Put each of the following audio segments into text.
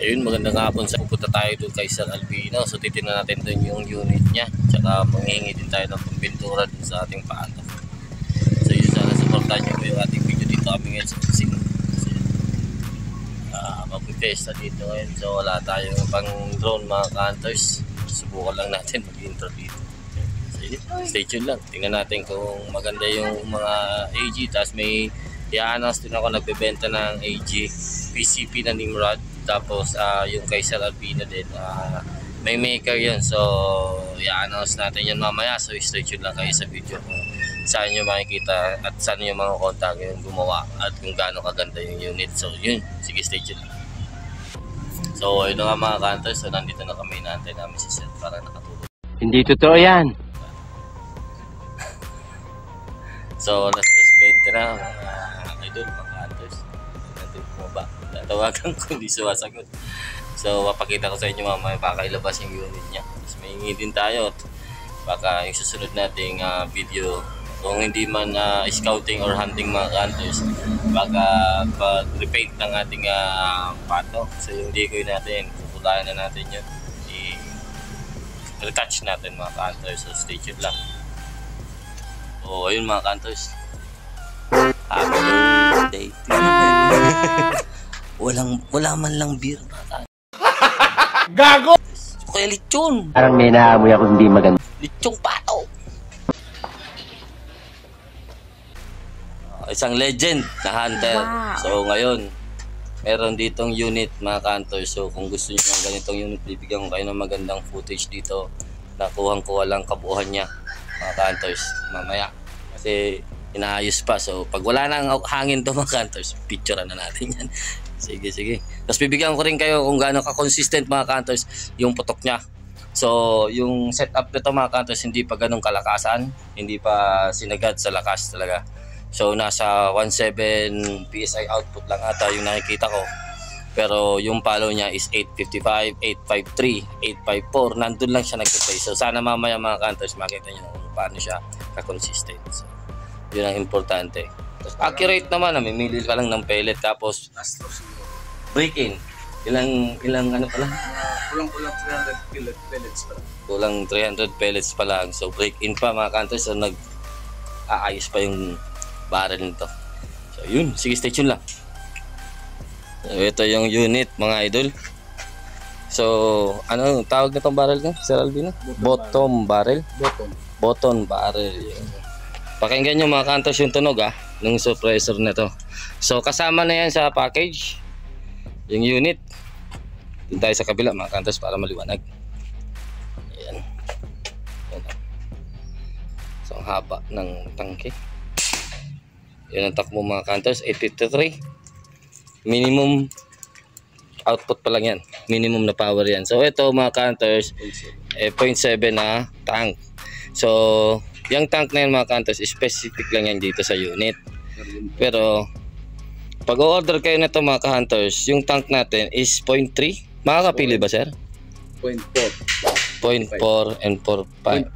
Ayun, magandang hapon. Sa pupunta tayo doon kay Sir Albino. So titingnan natin doon yung unit niya. Tsaka manghingi din tayo ng pambintura dun sa ating paano. So yun, sana supportan nyo po yung ating video dito kami ngayon sa Kusing. Mag-testa dito ngayon. So wala tayong pang drone mga ka-hunters. Subukan lang natin mag-intro dito. So yun, stay tuned lang. Tingnan natin kung maganda yung mga AG. Tapos may i-announce din ako nagbebenta ng AG PCP na Nimrod. Tapos yung kay Sir Albino din, may maker yun. So i-announce natin yan mamaya. So stay tuned lang kayo sa video kung saan nyo makikita at saan nyo mga contact yung gumawa at kung gaano kaganda yung unit. So yun, sige, stay tuned lang. So yun nga mga ka-hunters. So nandito na kami, naantay namin si Sir para nakatulog. Hindi totoo yan. So last 20 na mga idol, mga ka-hunters. Natin bumaba. Tatawagan ko, hindi sumasagot. So papakita ko sa inyo mamaya baka ilabas yung unit niya. Tapos may hingi din tayo. Baka yung susunod nating video, kung hindi man scouting or hunting mga ka-hunters, baka pag-repaint ng ating pato. So yung decoy natin, kukulayan na natin yun. I-retouch natin mga ka-hunters. So stay tuned lang. So ayun mga ka-hunters. Happy birthday to you. Wala man lang beer mga ka-hunters. Gago! Kaya lechon. Parang may naamoy ako hindi maganda. Lechong pato. Isang legend na hunter. Wow. So ngayon, meron ditong unit mga ka-hunters. So kung gusto niyo ng ganitong unit, bibigyan ko kayo ng magandang footage dito. Nakuhang-kuha lang kabuuan niya mga ka-hunters mamaya. Kasi inaayos pa. So pag wala nang hangin to mga ka-hunters, picturean na natin yan. Sige, sige. Tapos bibigyan ko rin kayo kung gaano ka-consistent mga ka-hunters yung putok niya. So yung setup nito mga ka-hunters, hindi pa ganun kalakasan. Hindi pa sinagad sa lakas talaga. So nasa 17 PSI output lang ata yung nakikita ko. Pero yung palo niya is 855, 853, 854. Nandun lang siya nag-play. So sana mamaya mga ka-hunters makita nyo kung paano siya ka-consistent. So yun ang importante. Tapos accurate naman, namimili ka lang ng pellet. Tapos break-in. Ilang ano pa lang? Kulang 300 pellets pa lang. Kulang 300 pellets pa lang. So break-in pa mga ka-hunters. So nag-aayos pa yung barrel nito. So yun, sige, stay tuned lang. So ito yung unit mga idol. So ano tawag na tong barrel na Sir Albino? Bottom barrel. Bottom barrel. Pakinggan nyo mga ka-hunters yung tunog ng suppressor na to. So kasama na yan sa package yung unit. Doon tayo sa kabila mga ka-hunters para maliwanag. Ayan. So ang haba ng tangke. Yan ang takbo mga ka-hunters, 853. Minimum output pa lang yan. Minimum na power yan. So ito mga ka-hunters, 0.7 na tank. So yung tank na yan mga ka-hunters, specific lang yan dito sa unit. Pero pag o-order kayo na ito mga ka-hunters, yung tank natin is 0.3. Makakapili ba sir? 0.4 and 0.45.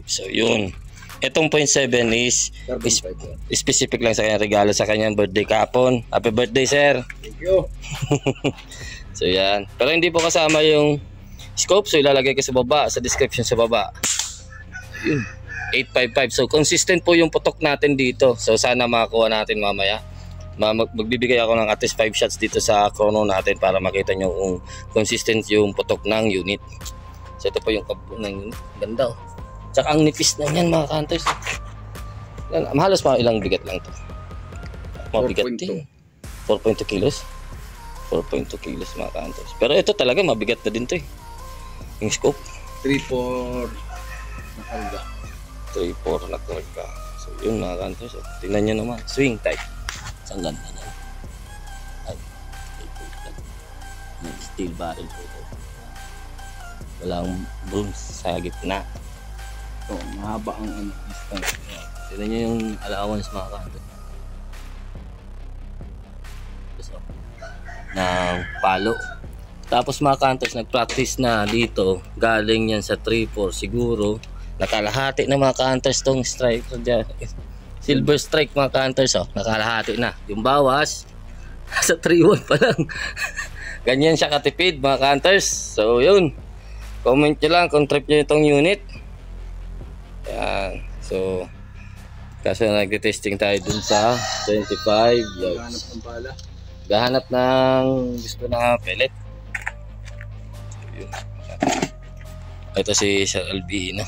So yun. Itong 0.7 is specific lang sa kanyang regalo sa kanyang birthday kahapon. Happy birthday sir. Thank you. So yan. Pero hindi po kasama yung scope. So ilalagay ko sa baba, sa description sa baba. Yun. 855. So consistent po yung putok natin dito. So sana makakuha natin mamaya. Magbibigay ako ng at least 5 shots dito sa chrono natin para makita nyo kung consistent yung putok ng unit. So ito po yung kabo ng unit. Ganda oh. Tsaka ang nipis na yan mga ka-hunters. Halos mga ilang bigat lang to. Mabigat din. 4.2 kilos. 4.2 kilos mga ka-hunters. Pero ito talaga mabigat na din to eh. Yung scope. 3-4 nakalga. 3-4 nakalga. So yun mga ka-hunters. Tingnan nyo naman. Swing type. Ang ganda na. Ay. Steel barrel po ito. Walang brooms sa gitna. So, mahaba ang distance. Tignan nyo yung allowance mga ka-hunters. Ng palo. Tapos mga ka-hunters, nag-practice na dito. Galing yan sa 3-4 siguro. Nakalahati na mga ka-hunters tong strike. Silver strike mga ka-hunters. Nakalahati na. Yung bawas, sa 3-1 pa lang. ganyan siya katipid mga ka-hunters. So yun, comment nyo lang kung trip nyo itong unit. Yan. So kaso nagte-testing tayo dun sa 25 yards. Hanap ng bala. Gahanap ng gusto na pellet. Yun. Ito si Sir Albino.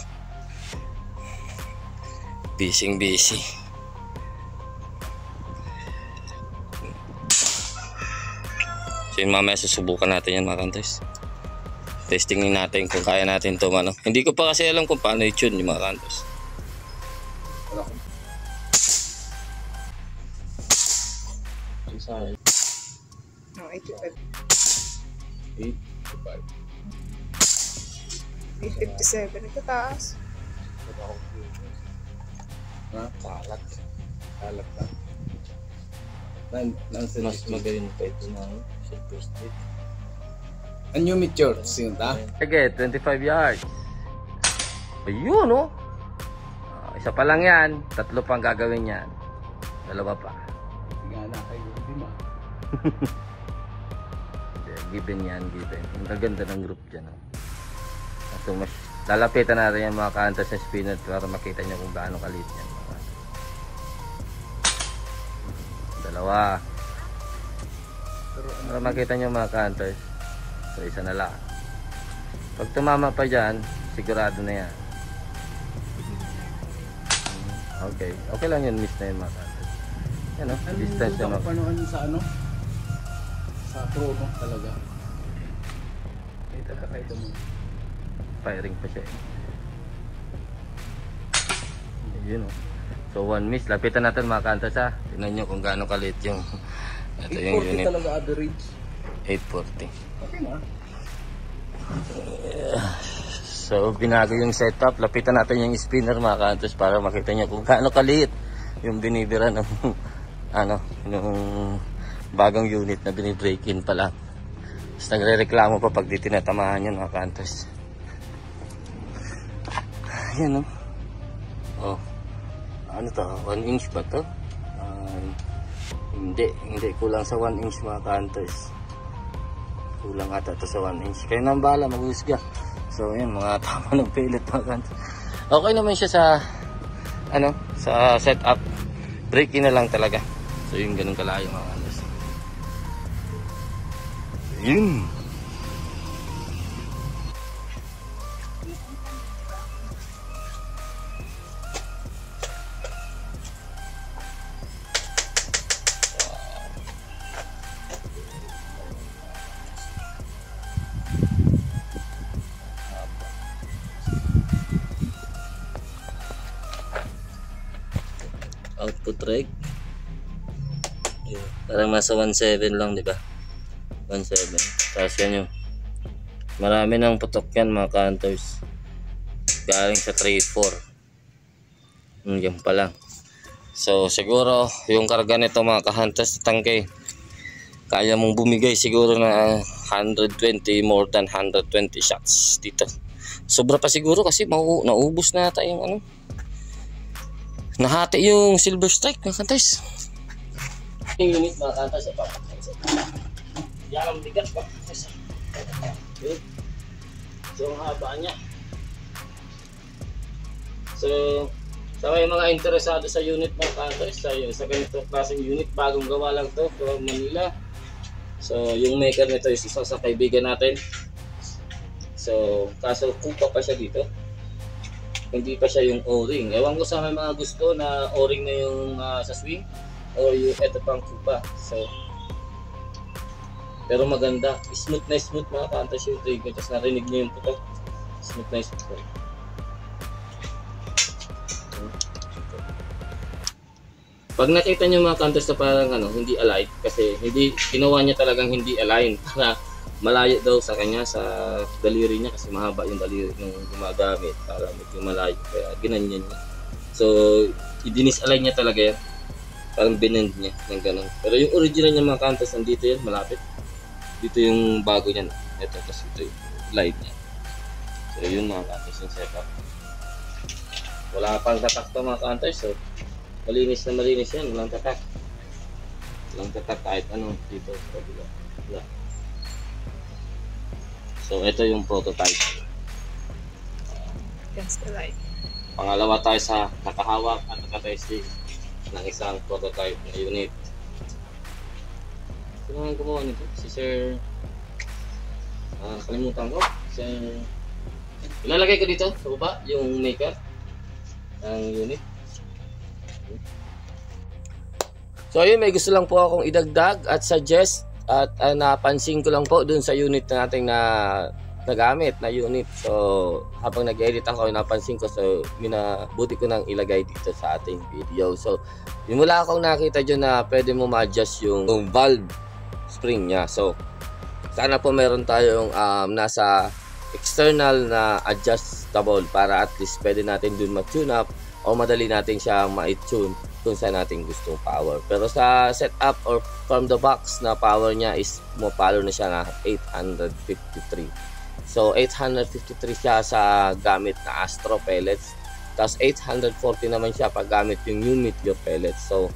Busy. So yun, mamaya susubukan natin yan mga ka-hunters. Testingin natin kung kaya natin ito ano. Hindi ko pa kasi alam kung paano i-tune yung mga ka-hunters. Wala ko. No, 85. 8, 857. Ito taas. 5. Ha? Kalat. Kalat ka. Mas magaling pa ito na Silver Street. Ang new meteor, sino ta? Sige, 25 yards. Ayun oh. Isa pa lang yan. 3 pang gagawin yan. 2 pa. Tingala kayo, hindi ma. Given yan, given. Ang gaganda ng group dyan. Oh. So, mas lalapitan natin yan mga ka-hunters sa spinner para makita nyo kung gaano kalit yan. 2. Para makita nyo mga ka-hunters. So, isa na lang. Pag tumama pa dyan, sigurado na yan. Okay. Okay lang yun, miss na yun mga ka-hunters. Yan o, distance yun o. Panuhan sa ano? Sa pro, no? Talaga. Ito ka ito mo. Firing pa siya eh. Yun o. So 1 miss. Lapitan natin mga ka-hunters ha. Tingnan nyo kung gaano kalit yung ito yung 840 unit. talaga average. 840. Okay na. So binago yung setup. Lapitan natin yung spinner mga ka-hunters para makita nyo kung gaano kaliit yung binibira ng ano, yung bagong unit na binibreak in pa lang. Tapos nagre-reklamo pa pag di tinatamahan yun mga ka-hunters. Ayan o. Oh. Ano to? 1 inch ba to? Hindi kulang sa 1 inch mga ka-hunters. Kulang ata to sa 1 inch. Kaya nang bahala maghusga. So ayan, mga tama ng pellet mga ka-hunters. Okay naman siya sa ano, sa setup. Break in na lang talaga. So yung ganun kalayo mga ka-hunters. Yun. Output reg. Parang nasa 1.7 lang, di ba? 1.7. Tapos yan yung marami ng putok yan mga ka-hunters. Galing sa 3.4. Yan pa lang. So siguro yung karga nito mga ka-hunters tangke, kaya mong bumigay siguro na 120, more than 120 shots dito. Sobra pa siguro kasi naubos na ata yung ano. Nahati yung Silver Strike mga ka-hunters. Yung unit mga ka-hunters yan ang bigat pa. So ang haba niya. So sa may mga interesado sa unit mga ka-hunters, sa ganito klaseng unit, bagong gawa lang to from Manila. So yung maker nito is isa sa kaibigan natin. So kaso kupa pa siya dito. Hindi pa siya yung O-ring. Ewan ko sa may mga gusto na O-ring na yung sa swing o yung ito pang kupa. So pero maganda, smooth mga ka-hunters yung trigger. Tapos narinig niyo yung putok, smooth na smooth. Pag nakita niyo mga ka-hunters na parang ano, hindi aligned, kasi hindi ginawa niya talagang hindi aligned para malayo daw sa kanya, sa daliri niya, kasi mahaba yung daliri nung gumagamit para medyo malayo, kaya ginanyan niya. So i-dinis-align niya talaga yan, parang binend niya ng ganun. Pero yung original niya mga ka-hunters, nandito yan, malapit. Dito yung bago niyan. Ito, tapos ito yung light niya. So yun mga ka-hunters yung setup. Wala pang tatak to mga ka-hunters. So malinis na malinis yan. Walang tatak. Walang tatak kahit anong dito sa kabila. Wala. So ito yung prototype. Against the light. Pangalawa tayo sa nakahawak at nakatesting ng isang prototype na unit. Sino ang gumawa nito? Si Sir... kalimutan ko. Sir... Ilalagay ko dito sa baba yung maker ng unit. So ayun, may gusto lang po akong idagdag at suggest at napansin ko lang po dun sa unit nating na nagamit na unit. So habang nag-edit ako, napansin ko, so minabuti ko nang ilagay dito sa ating video. So yun, wala akong nakita dyan na pwede mo ma-adjust yung valve spring nya. So sana po meron tayong nasa external na adjustable para at least pwede natin dun ma-tune up o madali natin siya ma-tune kung saan natin gustong power. Pero sa setup or from the box na power niya is pumapalo na siya na 853. So 853 siya sa gamit na Astro pellets. Tapos 840 naman siya pag gamit yung new Meteor pellets. So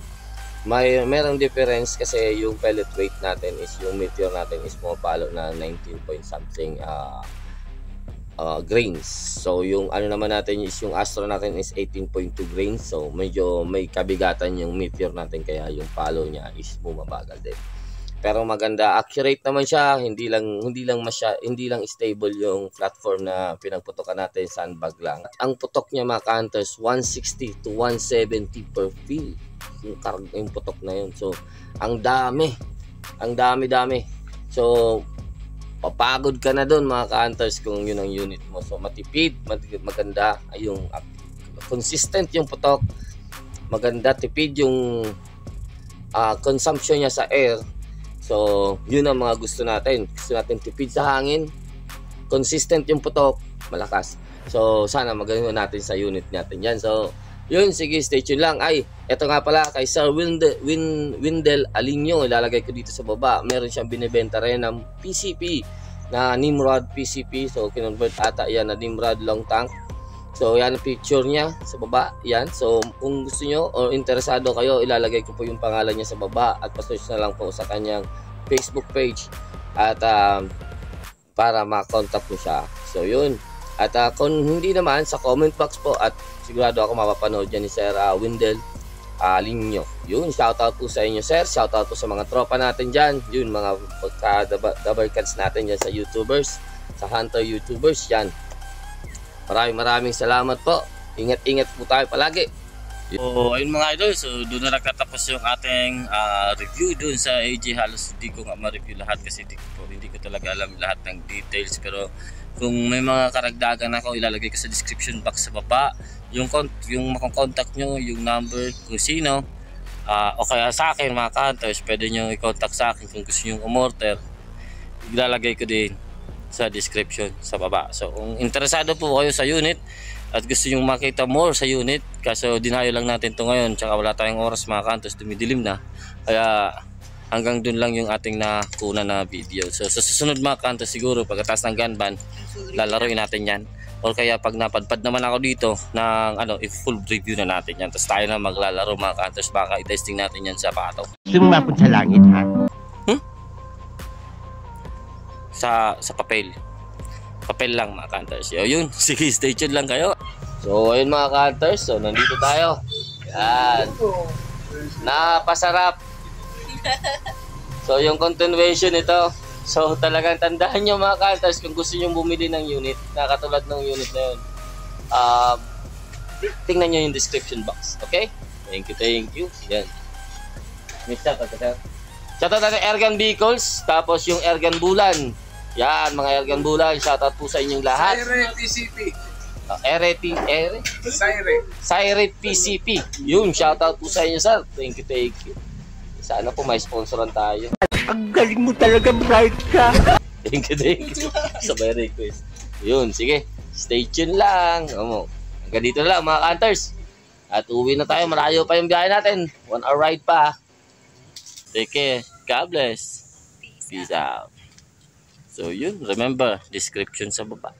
merong difference kasi yung pellet weight natin is yung Meteor natin is pumapalo na 19 point something grains. So yung ano naman natin is yung Astro natin is 18.2 grains. So medyo may kabigatan yung Meteor natin kaya yung palo niya is bumabagal din. Pero maganda, accurate naman siya, hindi lang stable yung platform na pinagputokan natin, sandbag lang. Ang putok niya mga counters 160 to 170 per fill. Yung putok na yun. So ang dami. So papagod ka na doon mga ka-hunters kung yun ang unit mo. So matipid, maganda yung consistent yung putok, maganda, tipid yung consumption niya sa air. So yun ang mga gusto natin tipid sa hangin, consistent yung putok, malakas. So sana magaling natin sa unit natin yan. So yun, sige, stay tuned lang. Ay, eto nga pala kay Sir Windel Alinyo, ilalagay ko dito sa baba. Meron siyang binibenta rin ng PCP na Nimrod PCP. So kinonvert ata yan na Nimrod long tank. So yan ang picture niya sa baba. Yan. So kung gusto nyo o interesado kayo, ilalagay ko po yung pangalan niya sa baba at pa-search na lang po sa kanyang Facebook page at para ma-contact mo siya. So yun. At kung hindi naman, sa comment box po at sigurado ako mapapanood yan ni Sir Windel Alinyo. Yun, shoutout po sa inyo sir, shoutout po sa mga tropa natin dyan. Yun, mga pagka-dabarkads natin dyan sa YouTubers, sa Hunter YouTubers yan. Maraming salamat po. Ingat po tayo palagi. So ayun mga idol, so doon na nagtatapos yung ating review doon sa AJ. Halos hindi ko nga ma-review lahat kasi hindi ko talaga alam lahat ng details, pero kung may mga karagdagan ako, ilalagay ko sa description box sa baba yung makakontact nyo, yung number kung sino, o kaya sa akin mga ka-hunters, pwede nyo i-contact sa akin kung gusto nyo umorder, ilalagay ko din sa description sa baba. So kung interesado po kayo sa unit at gusto nyo makita more sa unit, kaso dinayo lang natin to ngayon, tsaka wala tayong oras mga ka-hunters, dumidilim na, kaya hanggang dun lang yung ating nakuna na video. So sa susunod mga ka-hunters, siguro pagkatapos ng gun ban, lalaroin natin yan. Or kaya pag napadpad naman ako dito ng full review na natin yan. Tapos tayo na maglalaro mga ka-hunters, baka i-testing natin yan sa pato. Sumapot sa langit, ha? Sa papel. Papel lang mga ka-hunters. Yun, sige, stay tuned lang kayo. So ayun mga ka-hunters, so nandito tayo. Yan. Napasarap. So yung continuation nito, so talagang tandaan nyo mga ka-hunters kung gusto nyo bumili ng unit na katulad ng unit na yun, tingnan nyo yung description box. Okay? Thank you. Yan. Shoutout natin Airgun Vehicles, tapos yung Airgun Bulan. Yan, mga Airgun Bulan, shoutout po sa inyong lahat. Syre PCP. Yun, shoutout po sa inyo sir. Thank you. Sana po may sponsoran tayo. Ang galing mo talaga, bright ka. Thank you. Sabay request. Yun, sige. Stay tuned lang. Hanggang dito na lang mga ka-hunters. At uwi na tayo. Malayo pa yung biyahe natin. 1 hour ride pa. Take care. God bless. Peace out. So yun, remember, description sa baba.